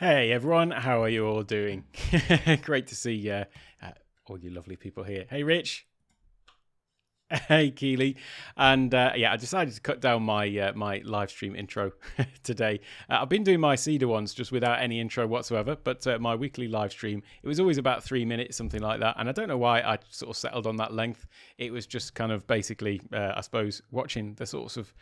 Hey everyone, how are you all doing? Great to see all you lovely people here. Hey Rich. Hey Keely. And I decided to cut down my my live stream intro today. I've been doing my CEDA ones just without any intro whatsoever, but my weekly live stream, it was always about 3 minutes, something like that. And I don't know why I sort of settled on that length. It was just kind of basically, I suppose, watching the sorts of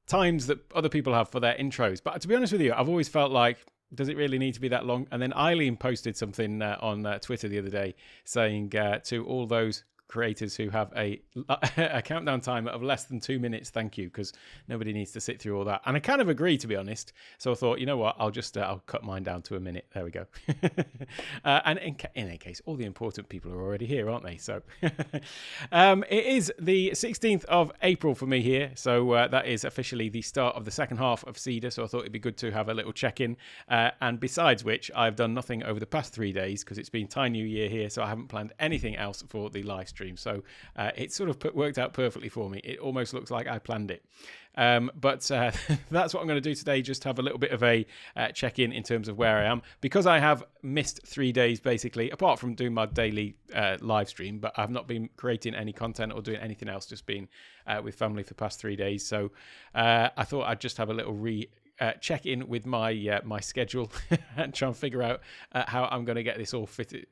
times that other people have for their intros. But to be honest with you, I've always felt like, does it really need to be that long? And then Eileen posted something on Twitter the other day saying to all those creators who have a countdown timer of less than 2 minutes, thank you, because nobody needs to sit through all that. And I kind of agree, to be honest. So I thought, you know what, I'll cut mine down to a minute. There we go. And in any case, all the important people are already here, aren't they? So it is the 16th of April for me here. So that is officially the start of the second half of CEDA. So I thought it'd be good to have a little check-in. And besides which, I've done nothing over the past 3 days because it's been Thai New Year here. So I haven't planned anything else for the live stream. So it sort of worked out perfectly for me. It almost looks like I planned it. But that's what I'm going to do today, just have a little bit of a check-in in terms of where I am. Because I have missed 3 days, basically, apart from doing my daily live stream, but I've not been creating any content or doing anything else, just been with family for the past 3 days. So I thought I'd just have a little check in with my my schedule and try and figure out how I'm going to get this all fit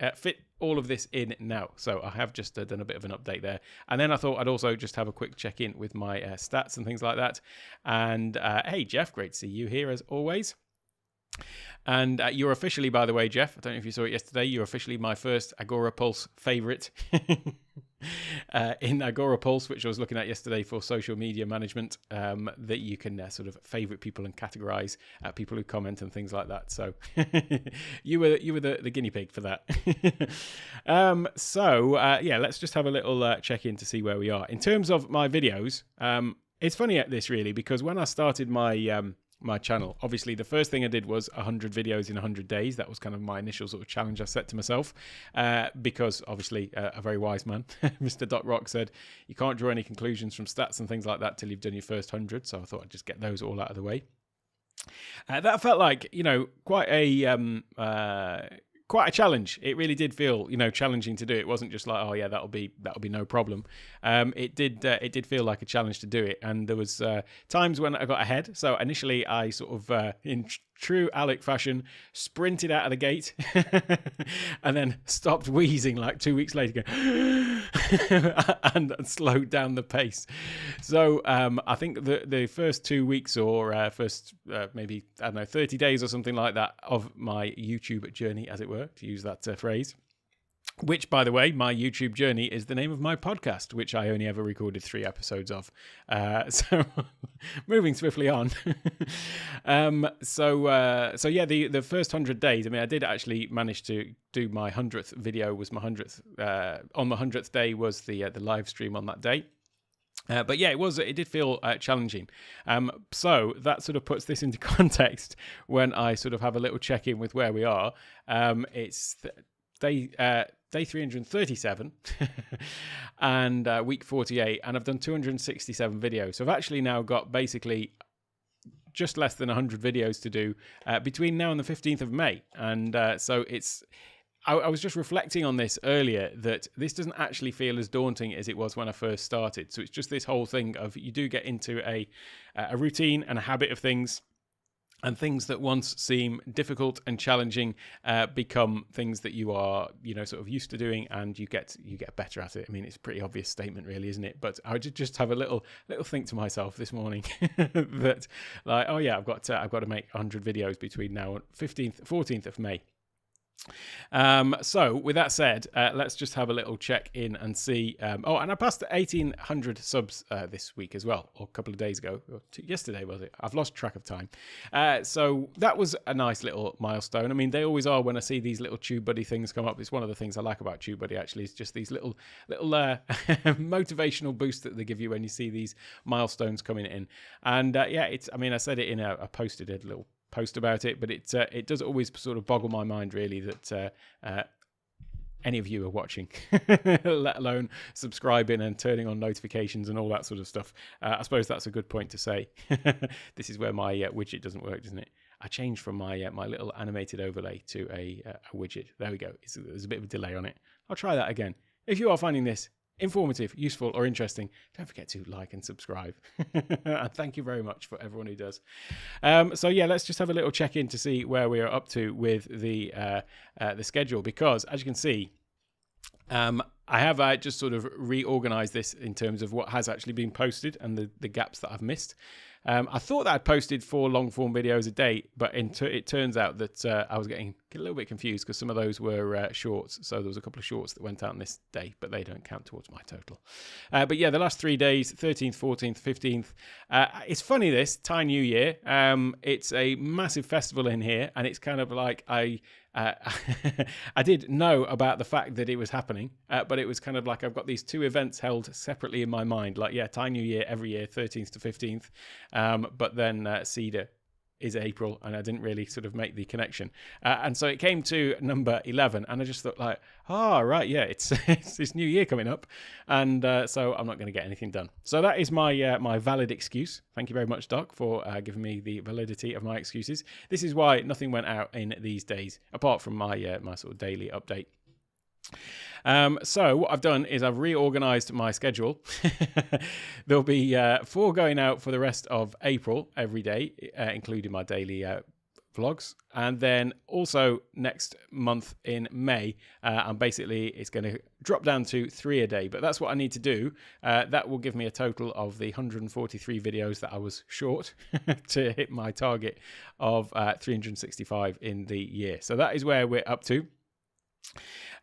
all of this in now. So I have just done a bit of an update there, and then I thought I'd also just have a quick check in with my stats and things like that. And hey Jeff, great to see you here as always. And you're officially, by the way, Jeff, I don't know if you saw it yesterday, you're officially my first Agora Pulse favorite in Agora Pulse, which I was looking at yesterday for social media management, that you can sort of favorite people and categorize people who comment and things like that. So you were the guinea pig for that. Let's just have a little check in to see where we are in terms of my videos. It's funny at this really, because when I started my channel, obviously the first thing I did was 100 videos in 100 days. That was kind of my initial sort of challenge I set to myself, because obviously a very wise man, Mr. Doc Rock, said you can't draw any conclusions from stats and things like that till you've done your first 100. So I thought I'd just get those all out of the way. That felt like, you know, quite a challenge. It really did feel, you know, challenging to do. It wasn't just like, oh yeah, that'll be no problem. It did feel like a challenge to do it, and there was times when I got ahead. So initially, I sort of in true Alec fashion sprinted out of the gate, and then stopped wheezing like 2 weeks later, and slowed down the pace. So I think the first 2 weeks or first maybe, I don't know, 30 days or something like that of my YouTube journey, as it were, to use that phrase. Which, by the way, my YouTube journey is the name of my podcast, which I only ever recorded 3 episodes of. So moving swiftly on. The first 100 days, I mean, I did actually manage to do my 100th video, was my 100th, on my 100th day was the live stream on that day. But yeah, it did feel challenging. So that sort of puts this into context when I sort of have a little check-in with where we are. It's day 337 and week 48, and I've done 267 videos. So I've actually now got basically just less than 100 videos to do between now and the 15th of May. And so I was just reflecting on this earlier, that this doesn't actually feel as daunting as it was when I first started. So it's just this whole thing of you do get into a routine and a habit of things. And things that once seem difficult and challenging become things that you are, you know, sort of used to doing, and you get better at it. I mean, it's a pretty obvious statement, really, isn't it? But I would just have a little think to myself this morning that, like, oh yeah, I've got to make 100 videos between now and 14th of May. So with that said, let's just have a little check in and see. And I passed 1,800 subs this week as well, or a couple of days ago, or yesterday was it? I've lost track of time. So that was a nice little milestone. I mean, they always are when I see these little TubeBuddy things come up. It's one of the things I like about TubeBuddy, actually, is just these little motivational boosts that they give you when you see these milestones coming in. And I mean, I said it in I posted a little post about it, but it does always sort of boggle my mind, really, that any of you are watching, let alone subscribing and turning on notifications and all that sort of stuff. I suppose that's a good point to say. This is where my widget doesn't work, doesn't it? I changed from my little animated overlay to a widget. There we go. There's a bit of a delay on it. I'll try that again. If you are finding this informative, useful, or interesting, don't forget to like and subscribe. And thank you very much for everyone who does. So yeah, let's just have a little check in to see where we are up to with the schedule, because as you can see, I have just sort of reorganized this in terms of what has actually been posted and the gaps that I've missed. I thought that I'd posted 4 long form videos a day, but it turns out that I was getting a little bit confused because some of those were shorts. So there was a couple of shorts that went out on this day, but they don't count towards my total. But yeah, the last 3 days, 13th, 14th, 15th. It's funny, this Thai New Year. It's a massive festival in here, and it's kind of like I did know about the fact that it was happening, but it was kind of like I've got these 2 events held separately in my mind. Like, yeah, Thai New Year every year, 13th to 15th. But then CEDA is April, and I didn't really sort of make the connection. And so it came to number 11, and I just thought like, right, yeah, it's this new year coming up, and so I'm not going to get anything done. So that is my my valid excuse. Thank you very much, Doc, for giving me the validity of my excuses. This is why nothing went out in these days, apart from my my sort of daily update. So what I've done is I've reorganized my schedule. There'll be 4 going out for the rest of April every day, including my daily vlogs. And then also next month in May, and basically it's going to drop down to 3 a day, but that's what I need to do. That will give me a total of the 143 videos that I was short to hit my target of 365 in the year. So that is where we're up to.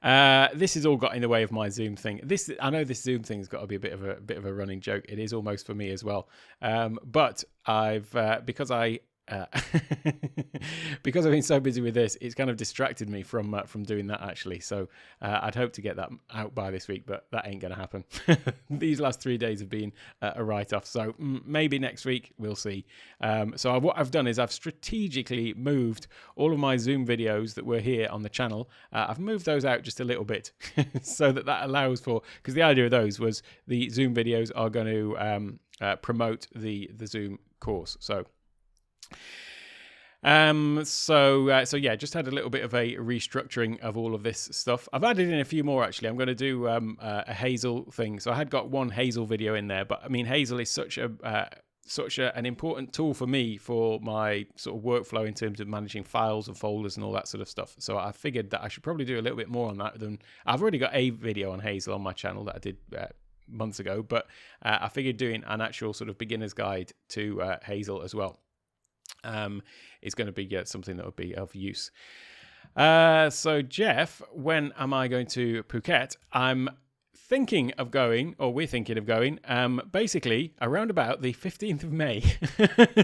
This has all got in the way of my Zoom thing. I know this Zoom thing's got to be a bit of a running joke. It is almost for me as well. But I've because I because I've been so busy with this, it's kind of distracted me from doing that actually. So I'd hope to get that out by this week, but that ain't going to happen. These last 3 days have been a write-off, so maybe next week we'll see. So what I've done is I've strategically moved all of my Zoom videos that were here on the channel. I've moved those out just a little bit so that allows for, because the idea of those was the Zoom videos are going to promote the Zoom course. So yeah, just had a little bit of a restructuring of all of this stuff. I've added in a few more actually. I'm going to do a Hazel thing. So I had got one Hazel video in there, but I mean Hazel is such an important tool for me for my sort of workflow in terms of managing files and folders and all that sort of stuff. So I figured that I should probably do a little bit more on that than I've already got a video on Hazel on my channel that I did months ago, but I figured doing an actual sort of beginner's guide to Hazel as well is going to be something that would be of use. So Jeff, when am I going to Phuket? I'm thinking of going, or we're thinking of going, basically around about the 15th of May,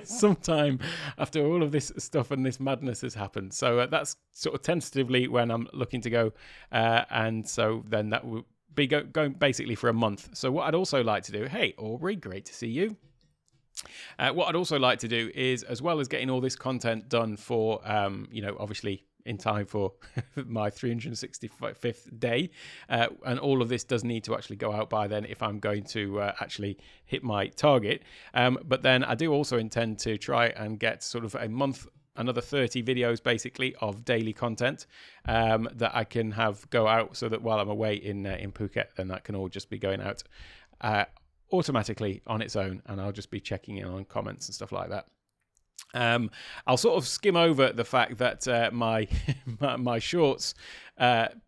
sometime after all of this stuff and this madness has happened. So that's sort of tentatively when I'm looking to go, and so then that will be going basically for a month. So what I'd also like to do, hey Aubrey, great to see you. What I'd also like to do is, as well as getting all this content done for, obviously in time for my 365th day, and all of this does need to actually go out by then if I'm going to actually hit my target. But then I do also intend to try and get sort of a month, another 30 videos basically of daily content that I can have go out, so that while I'm away in Phuket, then that can all just be going out automatically on its own, and I'll just be checking in on comments and stuff like that. I'll sort of skim over the fact that my shorts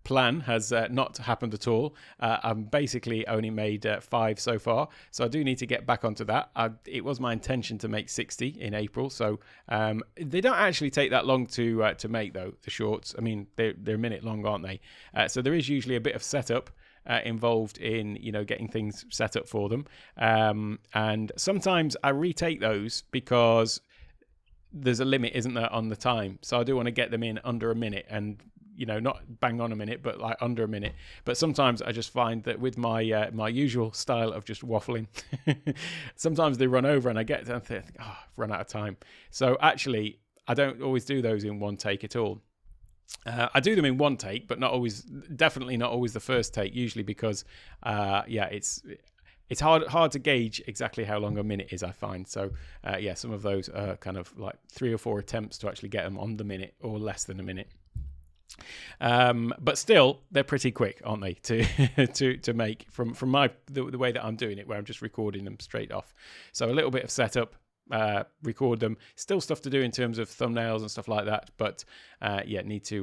plan has not happened at all. I've basically only made 5 so far, so I do need to get back onto that. It was my intention to make 60 in April, so they don't actually take that long to make though, the shorts. I mean, they're a minute long, aren't they? So there is usually a bit of setup involved in getting things set up for them, and sometimes I retake those because there's a limit, isn't there, on the time. So I do want to get them in under a minute, and not bang on a minute, but like under a minute. But sometimes I just find that with my my usual style of just waffling, sometimes they run over and I get to think, I've run out of time. So actually I don't always do those in one take at all. I do them in one take, but not always, definitely not always the first take, usually because it's hard to gauge exactly how long a minute is, I find. So yeah, some of those are kind of like 3 or 4 attempts to actually get them on the minute or less than a minute. But still, they're pretty quick, aren't they, to make from the way that I'm doing it, where I'm just recording them straight off. So a little bit of setup, record them. Still stuff to do in terms of thumbnails and stuff like that, but yeah, need to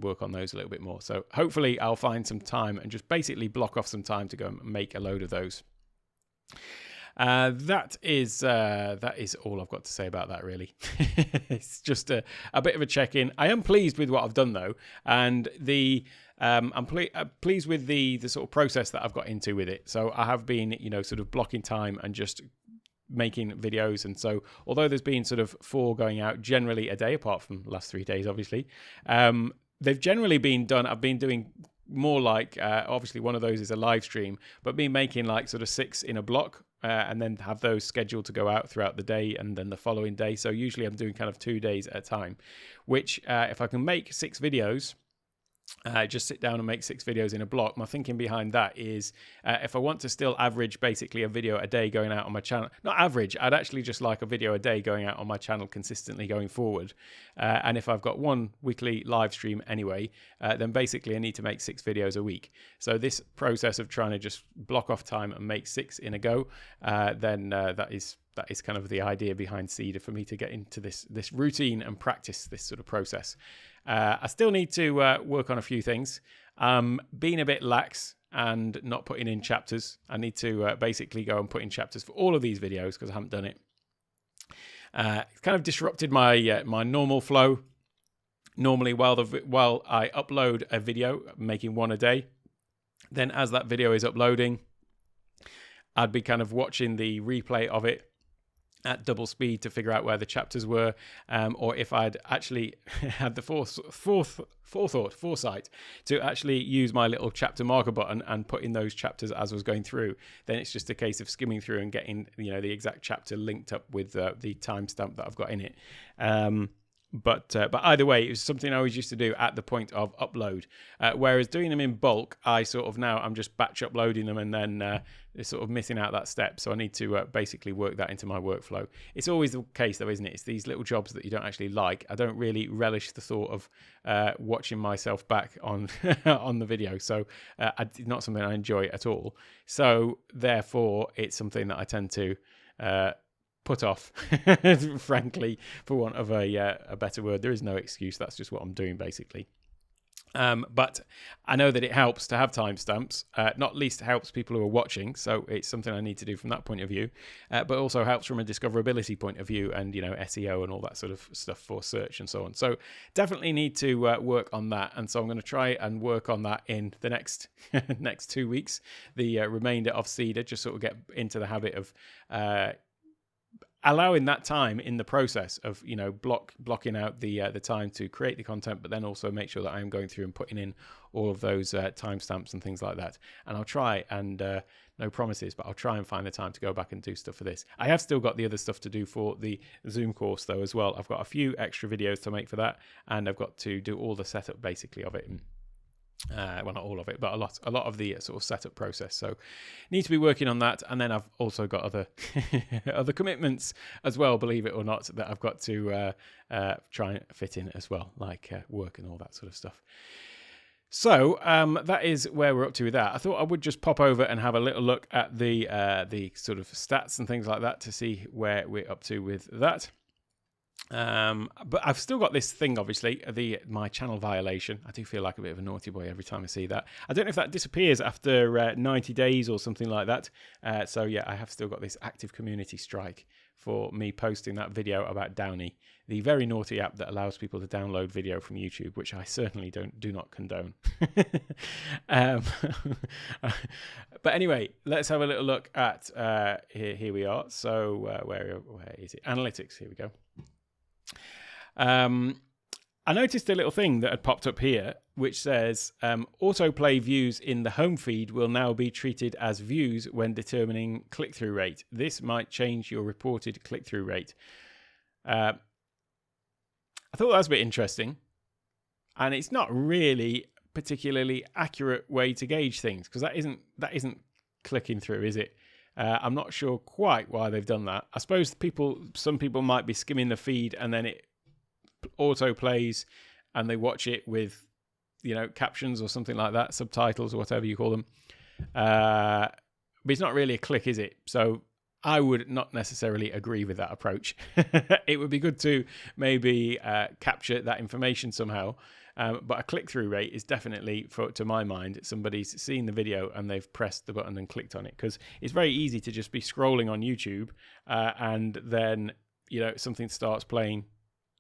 work on those a little bit more. So hopefully I'll find some time and just basically block off some time to go and make a load of those. That is all I've got to say about that, really. It's just a bit of a check-in. I am pleased with what I've done, though, and I'm pleased with the sort of process that I've got into with it. So I have been, sort of blocking time and just making videos. And so although there's been sort of 4 going out generally a day, apart from the last 3 days, obviously, they've generally been done. I've been doing more like, obviously one of those is a live stream, but been making like sort of 6 in a block, and then have those scheduled to go out throughout the day and then the following day. So usually I'm doing kind of 2 days at a time, which if I can make 6 videos, just sit down and make 6 videos in a block. My thinking behind that is if I want to still average basically a video a day going out on my channel, not average, I'd actually just like a video a day going out on my channel consistently going forward. And if I've got 1 weekly live stream anyway, then basically I need to make 6 videos a week. So this process of trying to just block off time and make 6 in a go, then that is kind of the idea behind CEDA, for me to get into this routine and practice this sort of process. I still need to work on a few things. Being a bit lax and not putting in chapters. I need to basically go and put in chapters for all of these videos because I haven't done it. It's kind of disrupted my my normal flow. Normally, while I upload a video, making 1 a day, then as that video is uploading, I'd be kind of watching the replay of it at double speed to figure out where the chapters were, or if I'd actually had the foresight to actually use my little chapter marker button and put in those chapters as I was going through, then it's just a case of skimming through and getting the exact chapter linked up with the timestamp that I've got in it. But either way, it was something I always used to do at the point of upload. Whereas doing them in bulk, I'm just batch uploading them and then sort of missing out that step. So I need to basically work that into my workflow. It's always the case though, isn't it? It's these little jobs that you don't actually like. I don't really relish the thought of watching myself back on on the video. So it's not something I enjoy at all. So therefore, it's something that I tend to put off, frankly, for want of a better word. There is no excuse. That's just what I'm doing, basically. But I know that it helps to have timestamps, not least helps people who are watching. So it's something I need to do from that point of view, but also helps from a discoverability point of view and, SEO and all that sort of stuff for search and so on. So definitely need to work on that. And so I'm going to try and work on that in the next 2 weeks, the remainder of CEDA, just sort of get into the habit of allowing that time in the process of blocking out the time to create the content, but then also make sure that I am going through and putting in all of those timestamps and things like that. And I'll try, and no promises, but I'll try and find the time to go back and do stuff for this. I have still got the other stuff to do for the Zoom course though as well. I've got a few extra videos to make for that, and I've got to do all the setup basically of it. Well, not all of it, but a lot of the sort of setup process. So need to be working on that. And then I've also got other other commitments as well, believe it or not, that I've got to try and fit in as well, like work and all that sort of stuff. So that is where we're up to with that. I thought I would just pop over and have a little look at the sort of stats and things like that to see where we're up to with that. But I've still got this thing, obviously, my channel violation. I do feel like a bit of a naughty boy every time I see that. I don't know if that disappears after 90 days or something like that. So yeah, I have still got this active community strike for me posting that video about Downy, the very naughty app that allows people to download video from YouTube, which I certainly do not condone. But anyway, let's have a little look at here we are. So where is it? Analytics. Here we go. I noticed a little thing that had popped up here, which says autoplay views in the home feed will now be treated as views when determining click-through rate. This might change your reported click-through rate. I thought that was a bit interesting, and it's not really particularly accurate way to gauge things, because that isn't clicking through, is it? I'm not sure quite why they've done that. I suppose some people might be skimming the feed and then it auto plays and they watch it with, captions or something like that, subtitles or whatever you call them. But it's not really a click, is it? So I would not necessarily agree with that approach. It would be good to maybe capture that information somehow. But a click-through rate is definitely, to my mind, somebody's seen the video and they've pressed the button and clicked on it, because it's very easy to just be scrolling on YouTube and then, something starts playing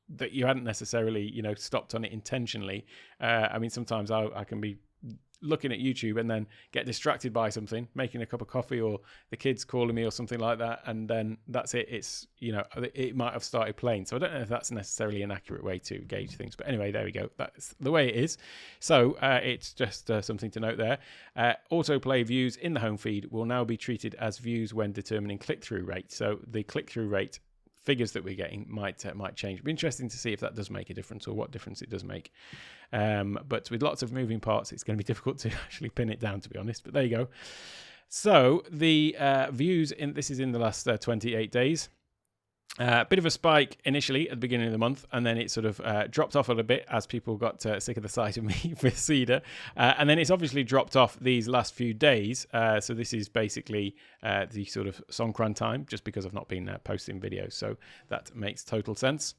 that you hadn't necessarily, stopped on it intentionally. I mean, sometimes I can be looking at YouTube and then get distracted by something, making a cup of coffee or the kids calling me or something like that, and then that's it. It's, it might have started playing. So I don't know if that's necessarily an accurate way to gauge things, but anyway, there we go. That's the way it is. So it's just something to note there. Autoplay views in the home feed will now be treated as views when determining click-through rate. So the click-through rate figures that we're getting might change. It'll be interesting to see if that does make a difference or what difference it does make. But with lots of moving parts, it's going to be difficult to actually pin it down, to be honest. But there you go. So the views this is in the last 28 days. Bit of a spike initially at the beginning of the month, and then it sort of dropped off a little bit as people got sick of the sight of me with CEDA, and then it's obviously dropped off these last few days. So this is basically the sort of Songkran time, just because I've not been posting videos, so that makes total sense.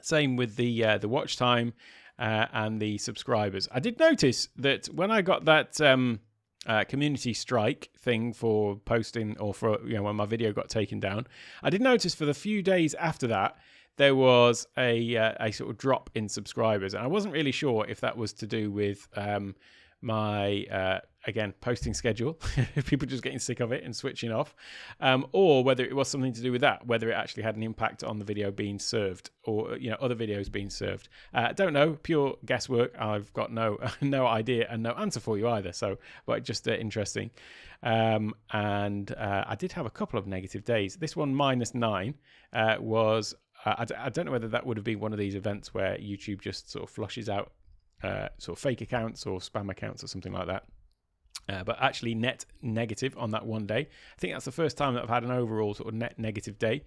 Same with the watch time and the subscribers. I did notice that when I got that community strike thing for posting, or for when my video got taken down, I did notice for the few days after that there was a sort of drop in subscribers, and I wasn't really sure if that was to do with my again posting schedule, people just getting sick of it and switching off, or whether it was something to do with that, whether it actually had an impact on the video being served, or other videos being served. Don't know, pure guesswork. I've got no idea and no answer for you either. So, but just interesting. And I did have a couple of negative days. This one -9 was I don't know whether that would have been one of these events where YouTube just sort of flushes out sort of fake accounts or spam accounts or something like that. But actually net negative on that one day. I think that's the first time that I've had an overall sort of net negative day.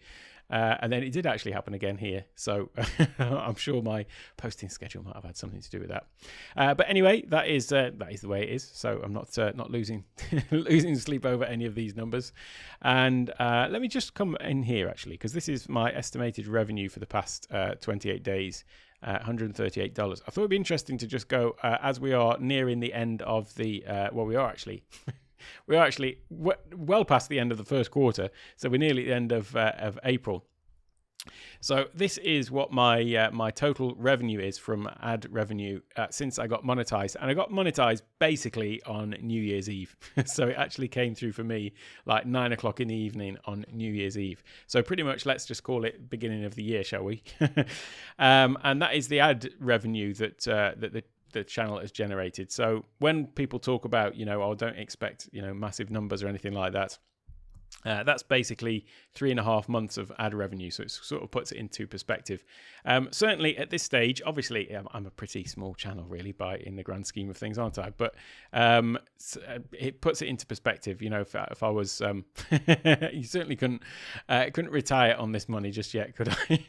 And then it did actually happen again here. So I'm sure my posting schedule might have had something to do with that. But anyway, that is the way it is. So I'm not losing sleep over any of these numbers. And let me just come in here actually, because this is my estimated revenue for the past 28 days. $138. I thought it'd be interesting to just go as we are nearing the end of the we are actually well past the end of the first quarter, so we're nearly at the end of April. So this is what my my total revenue is from ad revenue since I got monetized, and I got monetized basically on New Year's Eve. So it actually came through for me like 9 o'clock in the evening on New Year's Eve. So pretty much, let's just call it beginning of the year, shall we? And that is the ad revenue that the channel has generated. So when people talk about oh, don't expect massive numbers or anything like that. That's basically 3.5 months of ad revenue, so it sort of puts it into perspective. Certainly at this stage, obviously I'm a pretty small channel really in the grand scheme of things, aren't I? But it puts it into perspective. If I was you certainly couldn't retire on this money just yet, could I?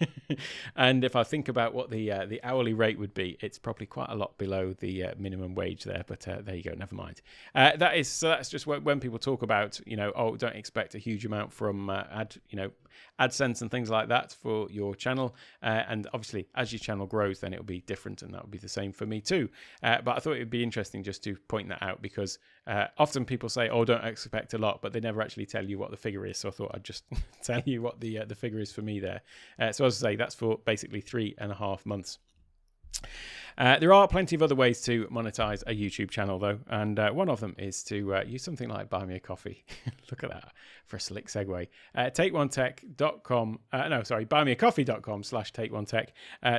And if I think about what the hourly rate would be, it's probably quite a lot below the minimum wage there, but there you go, never mind. That's just when people talk about oh, don't expect a huge amount from AdSense and things like that for your channel, and obviously as your channel grows then it'll be different, and that will be the same for me too. But I thought it would be interesting just to point that out, because often people say, oh, don't expect a lot, but they never actually tell you what the figure is. So I thought I'd just tell you what the figure is for me there. So as I say, that's for basically 3.5 months. There are plenty of other ways to monetize a YouTube channel though, and one of them is to use something like Buy Me a Coffee. Look at that for a slick segue. TakeOneTech.com, buymeacoffee.com/TakeOneTech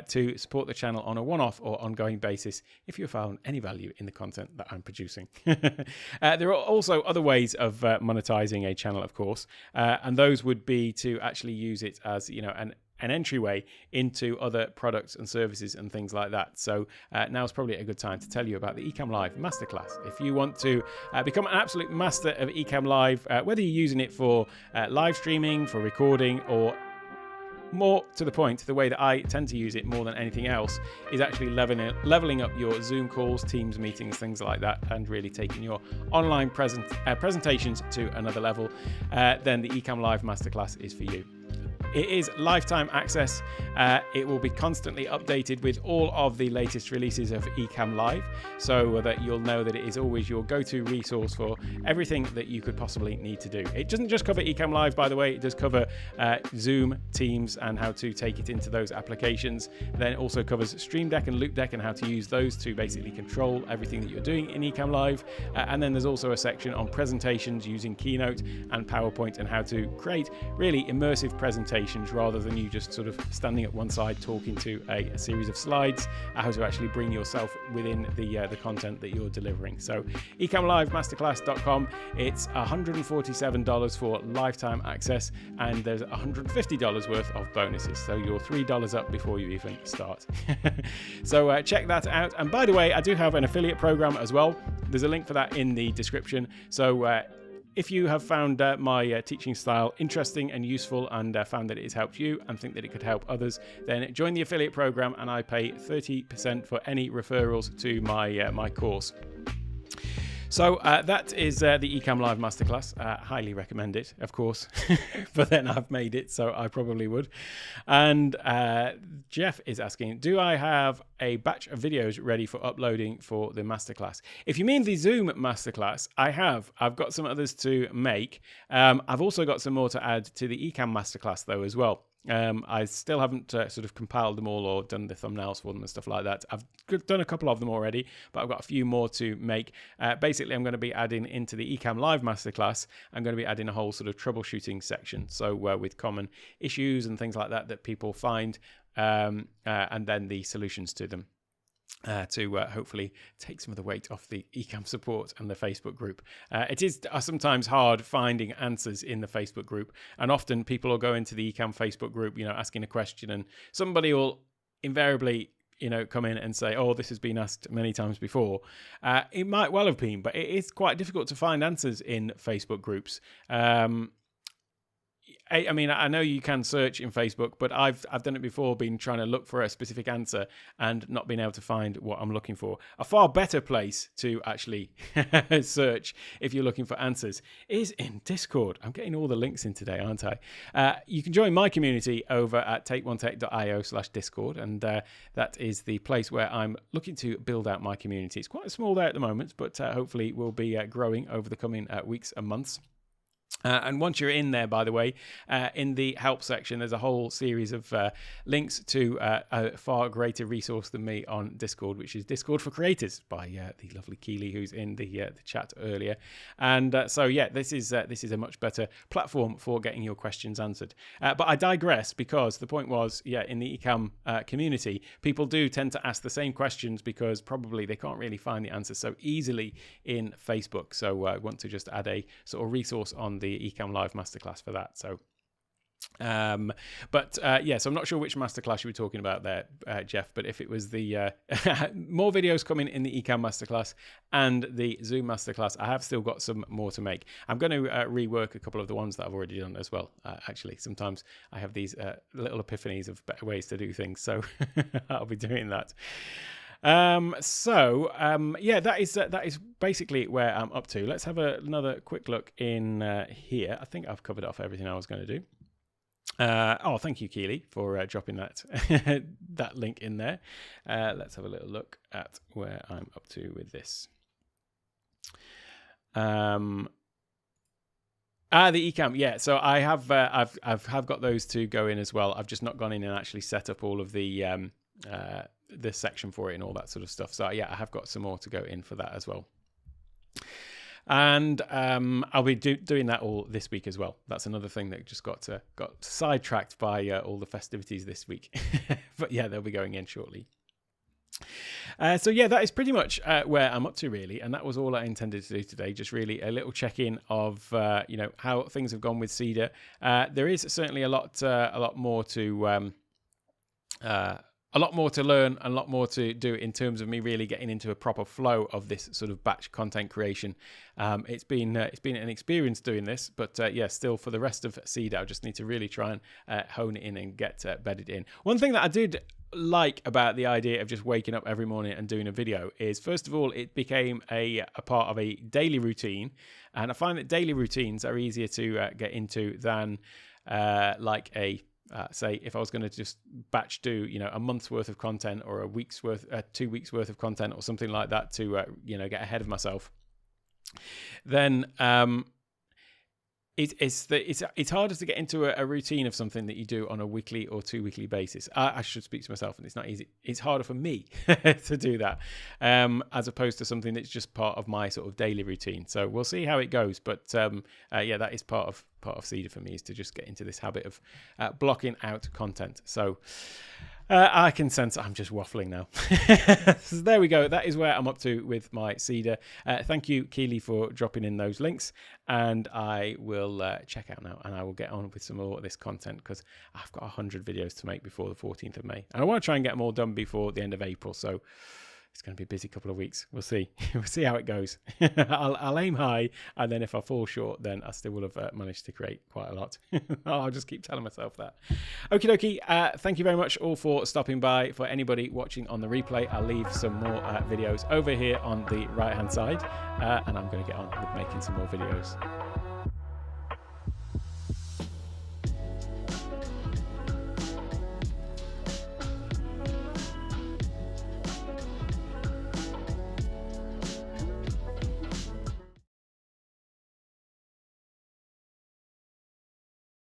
to support the channel on a one-off or ongoing basis if you found any value in the content that I'm producing. There are also other ways of monetizing a channel, of course, and those would be to actually use it as an an entryway into other products and services and things like that. So now's probably a good time to tell you about the Ecom Live Masterclass. If you want to become an absolute master of Ecom Live, whether you're using it for live streaming, for recording, or more to the point, the way that I tend to use it more than anything else is actually leveling up your Zoom calls, Teams meetings, things like that, and really taking your online presentations to another level, then the Ecom Live Masterclass is for you. It is lifetime access. It will be constantly updated with all of the latest releases of Ecom Live, so that you'll know that it is always your go-to resource for everything that you could possibly need to do. It doesn't just cover Ecom Live, by the way. It does cover Zoom, Teams, and how to take it into those applications. Then it also covers Stream Deck and Loop Deck and how to use those to basically control everything that you're doing in Ecom Live. And then there's also a section on presentations using Keynote and PowerPoint and how to create really immersive presentations rather than you just sort of standing at one side talking to a series of slides, how to actually bring yourself within the content that you're delivering. So ecomlivemasterclass.com, it's $147 for lifetime access, and there's $150 worth of bonuses, so you're $3 up before you even start. So check that out. And by the way, I do have an affiliate program as well. There's a link for that in the description. So if you have found my teaching style interesting and useful and found that it has helped you and think that it could help others, then join the affiliate program, and I pay 30% for any referrals to my course. So that is the Ecom Live Masterclass. Highly recommend it, of course, but then I've made it, so I probably would. And Jeff is asking, do I have a batch of videos ready for uploading for the Masterclass? If you mean the Zoom Masterclass, I have. I've got some others to make. I've also got some more to add to the Ecom Masterclass, though, as well. I still haven't sort of compiled them all or done the thumbnails for them and stuff like that. I've done a couple of them already, but I've got a few more to make. Basically, I'm going to be adding into the Ecom Live Masterclass, I'm going to be adding a whole sort of troubleshooting section. So with common issues and things like that people find, and then the solutions to them. To hopefully take some of the weight off the Ecom support and the Facebook group. It is sometimes hard finding answers in the Facebook group, and often people will go into the Ecom Facebook group, asking a question, and somebody will invariably come in and say, oh, this has been asked many times before. It might well have been, but it is quite difficult to find answers in Facebook groups. I mean, I know you can search in Facebook, but I've done it before, been trying to look for a specific answer and not been able to find what I'm looking for. A far better place to actually search if you're looking for answers is in Discord. I'm getting all the links in today, aren't I? You can join my community over at takeonetech.io/Discord, and that is the place where I'm looking to build out my community. It's quite small there at the moment, but hopefully will be growing over the coming weeks and months. And once you're in there, by the way, in the help section, there's a whole series of links to a far greater resource than me on Discord, which is Discord for Creators by the lovely Keely, who's in the chat earlier. And so, yeah, this is a much better platform for getting your questions answered. But I digress, because the point was, in the Ecom community, people do tend to ask the same questions because probably they can't really find the answers so easily in Facebook. So I want to just add a sort of resource on the Ecom Live Masterclass for that. So so I'm not sure which masterclass you were talking about there, Jeff, but if it was the more videos coming in the Ecom Masterclass and the Zoom Masterclass, I have still got some more to make. I'm going to rework a couple of the ones that I've already done as well. Actually, sometimes I have these little epiphanies of better ways to do things, so I'll be doing that. That is basically where I'm up to. Let's have another quick look in here. I think I've covered off everything I was going to do. Thank you, Keely, for dropping that that link in there. Let's have a little look at where I'm up to with this. The Ecom, so I have I've got those to go in as well. I've just not gone in and actually set up all of the section for it and all that sort of stuff. So I have got some more to go in for that as well. And I'll be doing that all this week as well. That's another thing that just got sidetracked by all the festivities this week. But they'll be going in shortly. So yeah, that is pretty much where I'm up to, really, and that was all I intended to do today. Just really a little check-in of how things have gone with CEDA. There is certainly a lot more to learn and a lot more to do in terms of me really getting into a proper flow of this sort of batch content creation. It's been an experience doing this, but yeah, still for the rest of CEDA, I just need to really try and hone it in and get bedded in. One thing that I did like about the idea of just waking up every morning and doing a video is, first of all, it became a part of a daily routine, and I find that daily routines are easier to get into than like a say if I was going to just batch do a month's worth of content or a week's worth 2 weeks worth of content or something like that to get ahead of myself, then it's harder to get into a routine of something that you do on a weekly or 2 weekly basis. I should speak to myself, and it's not easy. It's harder for me to do that, as opposed to something that's just part of my sort of daily routine. So we'll see how it goes. But yeah, that is part of CEDA for me, is to just get into this habit of blocking out content. So I can sense I'm just waffling now. So there we go. That is where I'm up to with my CEDA. Thank you, Keely, for dropping in those links. And I will check out now, and I will get on with some more of this content, because I've got 100 videos to make before the 14th of May. And I want to try and get them all done before the end of April. So it's going to be a busy couple of weeks. We'll see. We'll see how it goes. I'll aim high, and then if I fall short, then I still will have managed to create quite a lot. I'll just keep telling myself that. Okie dokie. Thank you very much all for stopping by. For anybody watching on the replay, I'll leave some more videos over here on the right-hand side, and I'm going to get on with making some more videos.